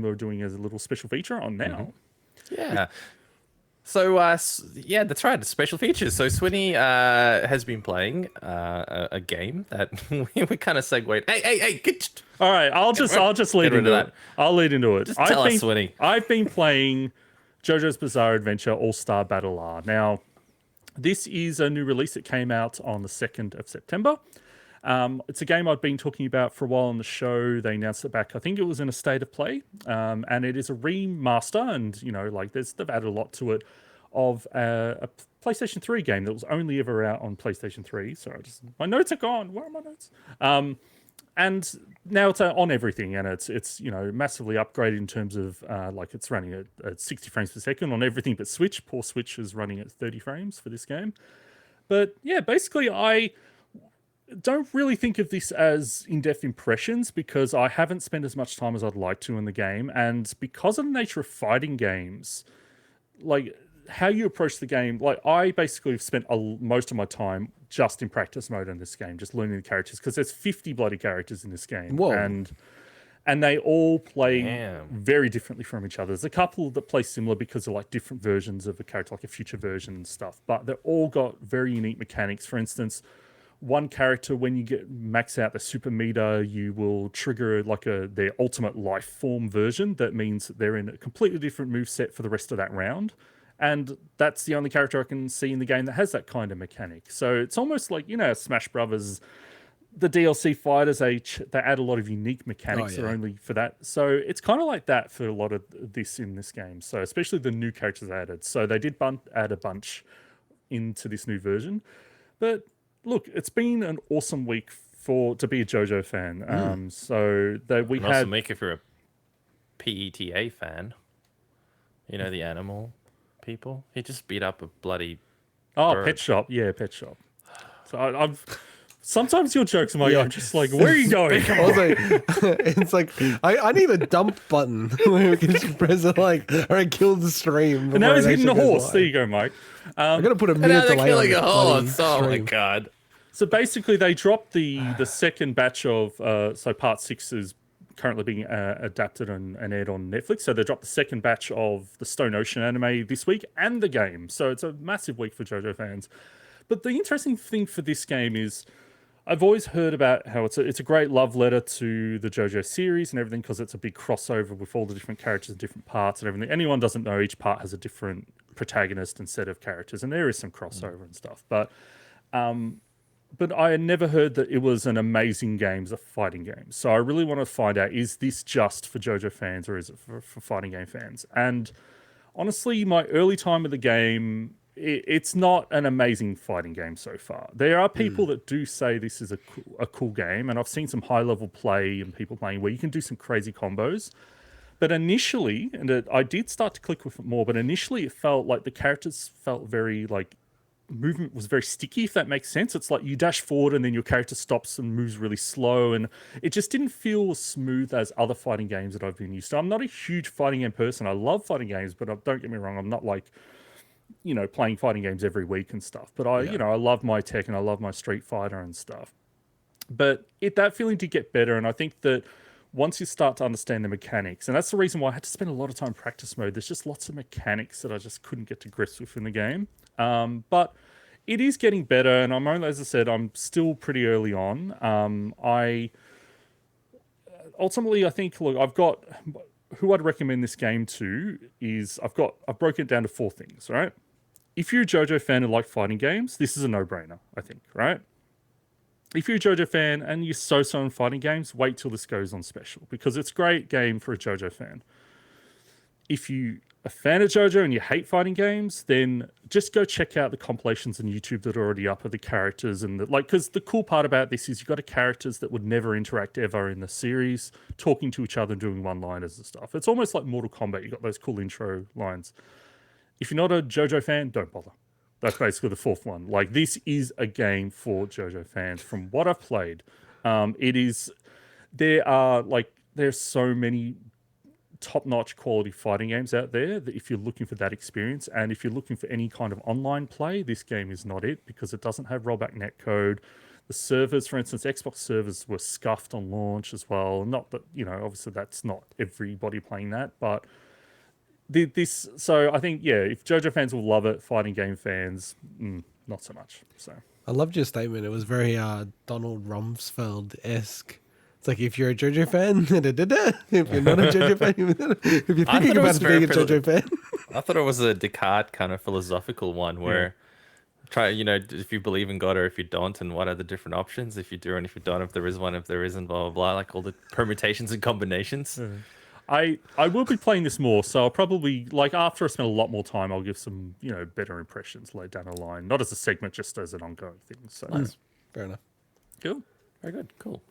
we're doing as a little special feature on now. Yeah. So, yeah, that's right. Special features. So, Swinny has been playing a game that we kind of segued. Hey! All right, I'll just lead into it. I'll lead into it. Just tell us, Swinny. I've been playing JoJo's Bizarre Adventure All-Star Battle R. Now, this is a new release that came out on the 2nd of September. It's a game I've been talking about for a while on the show. They announced it back, I think it was in a state of play, and it is a remaster, and they've added a lot to it of a PlayStation 3 game that was only ever out on PlayStation 3. Sorry, my notes are gone. Where are my notes? And now it's on everything, and it's massively upgraded in terms of it's running at 60 frames per second on everything but Switch. Poor Switch is running at 30 frames for this game. But yeah, basically I don't really think of this as in-depth impressions because I haven't spent as much time as I'd like to in the game, and because of the nature of fighting games, like how you approach the game, like I basically have spent most of my time just in practice mode in this game, just learning the characters, because there's 50 bloody characters in this game. Whoa. And they all play very differently from each other. There's a couple that play similar because they're like different versions of a character, like a future version and stuff, but they're all got very unique mechanics. For instance, one character, when you get max out the super meter, you will trigger like their ultimate life form version. That means that they're in a completely different moveset for the rest of that round. And that's the only character I can see in the game that has that kind of mechanic. So it's almost like, Smash Brothers, the DLC fighters, they add a lot of unique mechanics that are only for that. So it's kind of like that for a lot of this in this game. So especially the new characters added. So they did add a bunch into this new version. But look, it's been an awesome week to be a JoJo fan. So that we had an awesome week if you're a PETA fan. The animal people. He just beat up a bloody bird. Pet shop. Yeah, pet shop. So I've sometimes your jokes, Mike, I'm just like, where are you going? It's like I need a dump button where we can just press it like, all right, kill the stream. And now he's hitting a horse. There you go, Mike. I'm gonna put a minute delay on killing a horse. Oh my stream. god. So basically, they dropped the second batch of so part 6 is currently being adapted and aired on Netflix. So they dropped the second batch of the Stone Ocean anime this week and the game. So it's a massive week for JoJo fans. But the interesting thing for this game is I've always heard about how it's a great love letter to the JoJo series and everything because it's a big crossover with all the different characters and different parts and everything. Anyone doesn't know, each part has a different protagonist and set of characters, and there is some crossover and stuff. But I had never heard that it was an amazing game as a fighting game. So I really want to find out, is this just for JoJo fans or is it for fighting game fans? And honestly, my early time of the game, it's not an amazing fighting game so far. There are people that do say this is a cool game, and I've seen some high-level play and people playing where you can do some crazy combos. But initially, I did start to click with it more, but initially it felt like the characters felt very movement was very sticky, if that makes sense. It's like you dash forward and then your character stops and moves really slow, and it just didn't feel as smooth as other fighting games that I've been used to. I'm not a huge fighting game person. I love fighting games, but don't get me wrong, I'm not like, playing fighting games every week and stuff. But I love my Tekken, I love my Street Fighter and stuff. But that feeling did get better, and I think that once you start to understand the mechanics, and that's the reason why I had to spend a lot of time in practice mode, there's just lots of mechanics that I just couldn't get to grips with in the game. But it is getting better, and as I said, I'm still pretty early on. I think, look, I've got who I'd recommend this game to is I've broken it down to 4 things, right? If you're a JoJo fan and like fighting games, this is a no-brainer, I think, right? If you're a JoJo fan and you're so in fighting games, wait till this goes on special because it's a great game for a JoJo fan. If you a fan of JoJo and you hate fighting games, then just go check out the compilations on YouTube that are already up of the characters and because the cool part about this is you've got characters that would never interact ever in the series, talking to each other and doing one-liners and stuff. It's almost like Mortal Kombat. You've got those cool intro lines. If you're not a JoJo fan, don't bother. That's basically the 4th one. This is a game for JoJo fans. From what I've played, there's so many top-notch quality fighting games out there that if you're looking for that experience and if you're looking for any kind of online play, this game is not it because it doesn't have rollback netcode. the servers, for instance, Xbox servers were scuffed on launch as well. Not that, obviously that's not everybody playing that, but this. So I think, yeah, if JoJo fans will love it, fighting game fans, not so much. So I loved your statement. It was very Donald Rumsfeld-esque. It's like, if you're a JoJo fan, if you're not a JoJo fan, if you're thinking about being a JoJo fan. I thought it was a Descartes kind of philosophical one where try, if you believe in God or if you don't, and what are the different options? If you do and if you don't, if there is one, if there isn't, blah, blah, blah, like all the permutations and combinations. I will be playing this more, so I'll probably, like, after I spend a lot more time, I'll give some, better impressions later down the line. Not as a segment, just as an ongoing thing. So Fair enough. Cool. Very good. Cool.